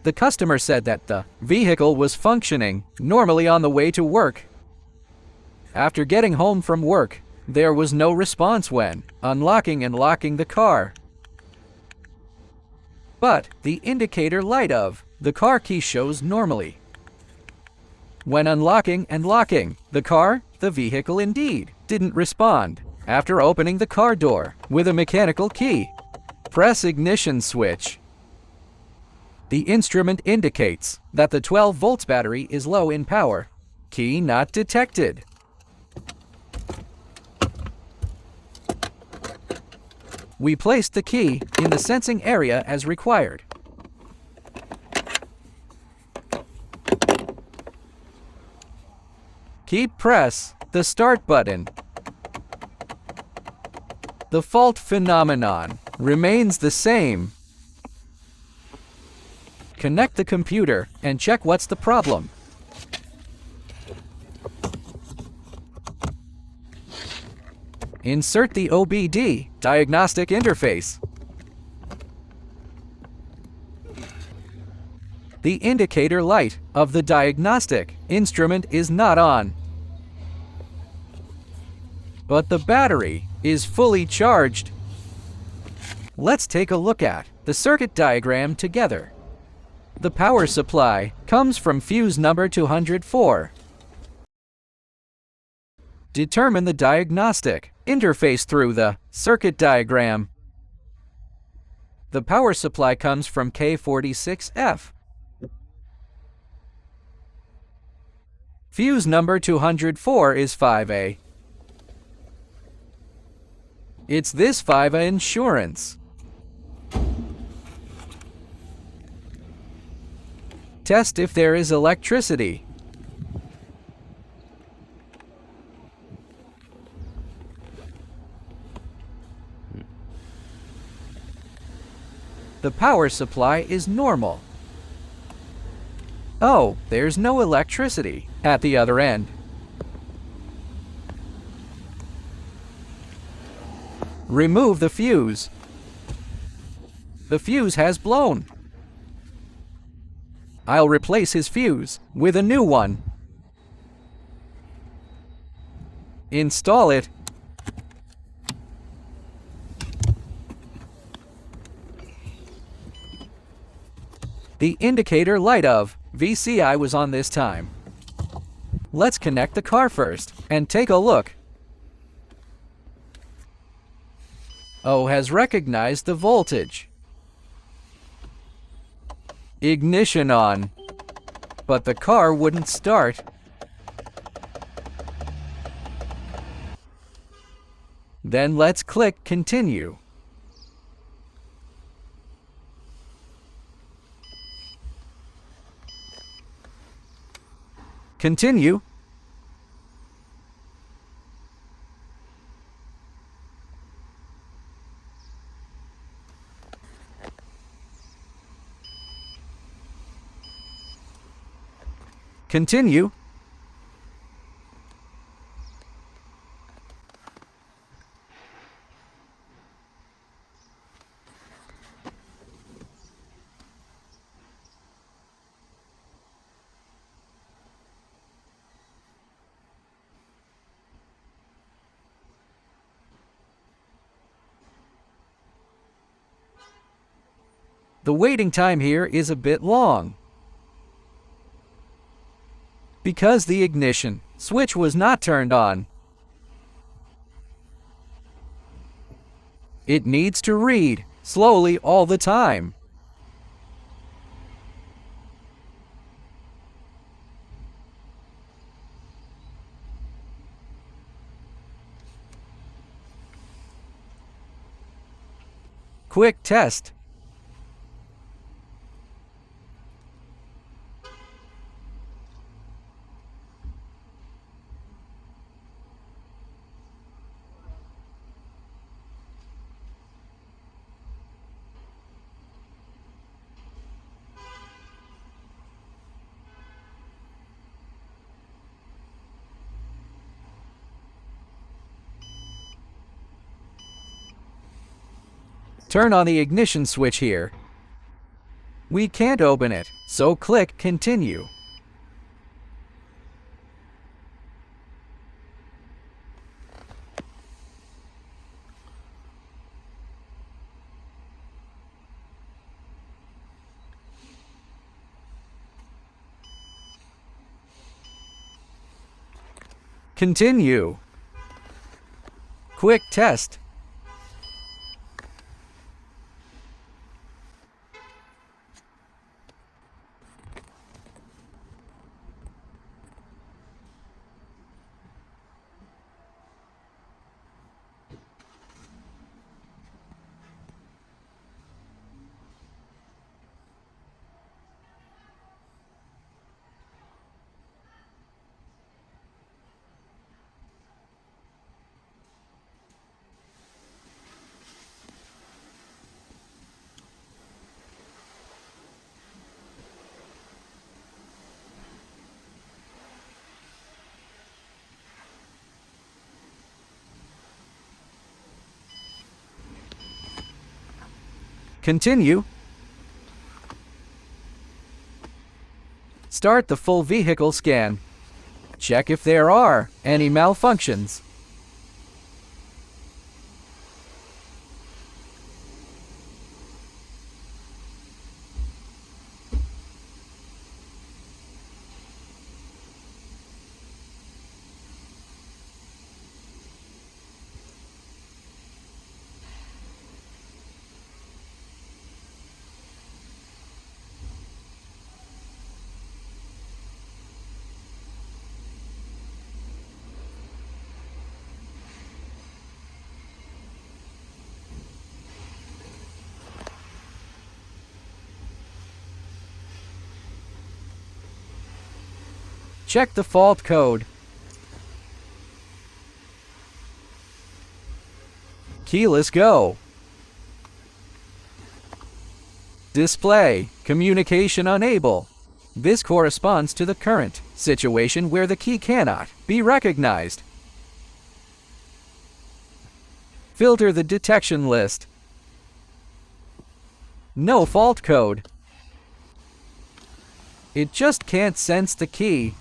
The customer said that the vehicle was functioning normally on the way to work. After getting home from work, there was no response when unlocking and locking the car. But the indicator light of the car key shows normally. When unlocking and locking the vehicle indeed didn't respond. After opening the car door with a mechanical key, press ignition switch. The instrument indicates that the 12 volts battery is low in power. Key not detected. We placed the key in the sensing area as required. Press the start button. The fault phenomenon remains the same. Connect the computer and check what's the problem. Insert the OBD diagnostic interface. The indicator light of the diagnostic instrument is not on, but the battery is fully charged. Let's take a look at the circuit diagram together. The power supply comes from fuse number 204. Determine the diagnostic interface through the circuit diagram. The power supply comes from K46F. Fuse number 204 is 5A. It's this 5A insurance. Test if there is electricity. The power supply is normal. Oh, there's no electricity at the other end. Remove the fuse. The fuse has blown. I'll replace his fuse with a new one. Install it. The indicator light of VCI was on this time. Let's connect the car first and take a look. O has recognized the voltage. Ignition on, but the car wouldn't start. Then let's click Continue. Continue. Continue. The waiting time here is a bit long, because the ignition switch was not turned on. It needs to read slowly all the time. Quick test. Turn on the ignition switch here. We can't open it, so click Continue. Continue. Quick test. Continue. Start the full vehicle scan. Check if there are any malfunctions. Check the fault code. Keyless go. Display, communication unable. This corresponds to the current situation where the key cannot be recognized. Filter the detection list. No fault code. It just can't sense the key.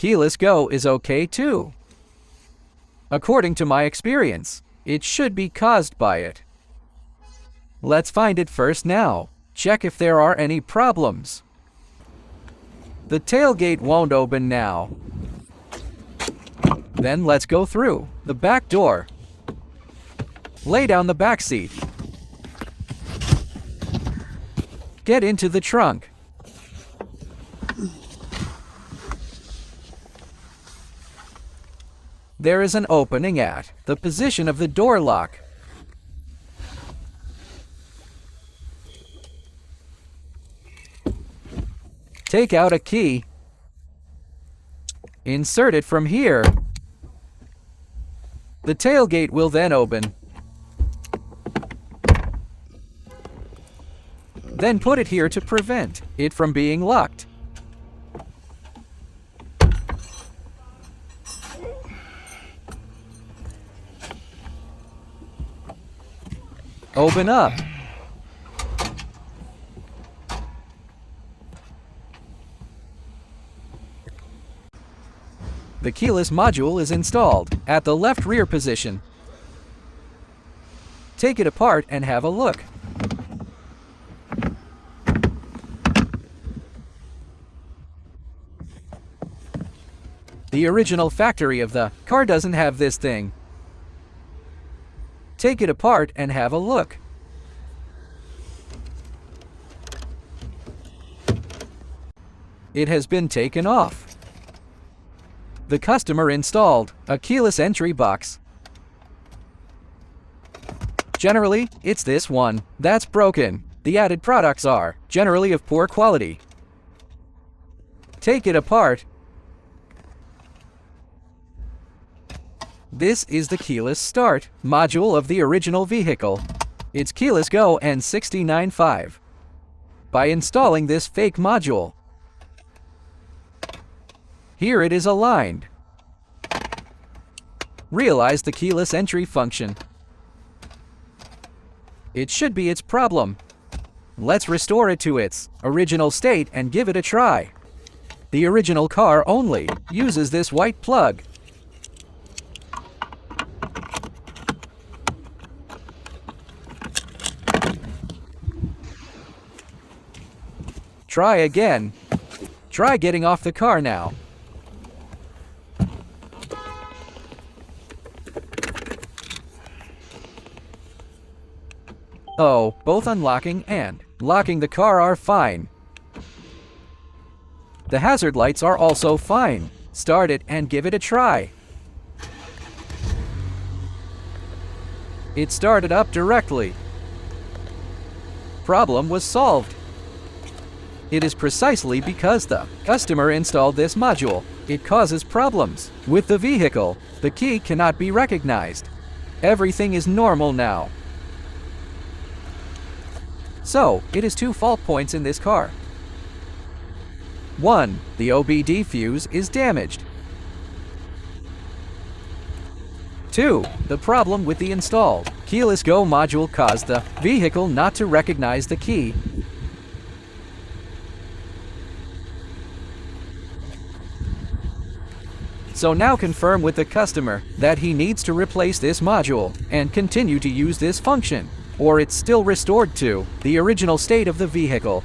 Keyless go is okay too. According to my experience, it should be caused by it. Let's find it first now. Check if there are any problems. The tailgate won't open now. Then let's go through the back door. Lay down the back seat. Get into the trunk. There is an opening at the position of the door lock. Take out a key. Insert it from here. The tailgate will then open. Then put it here to prevent it from being locked. Open up. The keyless module is installed at the left rear position. Take it apart and have a look. The original factory of the car doesn't have this thing. Take it apart and have a look. It has been taken off. The customer installed a keyless entry box. Generally, it's this one that's broken. The added products are generally of poor quality. Take it apart. This is the keyless start module of the original vehicle. It's keyless go N695. By installing this fake module, here it is aligned. Realize the keyless entry function. It should be its problem. Let's restore it to its original state and give it a try. The original car only uses this white plug. Try again. Try getting off the car now. Oh, both unlocking and locking the car are fine. The hazard lights are also fine. Start it and give it a try. It started up directly. Problem was solved. It is precisely because the customer installed this module. It causes problems with the vehicle. The key cannot be recognized. Everything is normal now. So, it is 2 fault points in this car. 1. The OBD fuse is damaged. 2. The problem with the installed keyless go module caused the vehicle not to recognize the key. So now confirm with the customer that he needs to replace this module and continue to use this function, or it's still restored to the original state of the vehicle.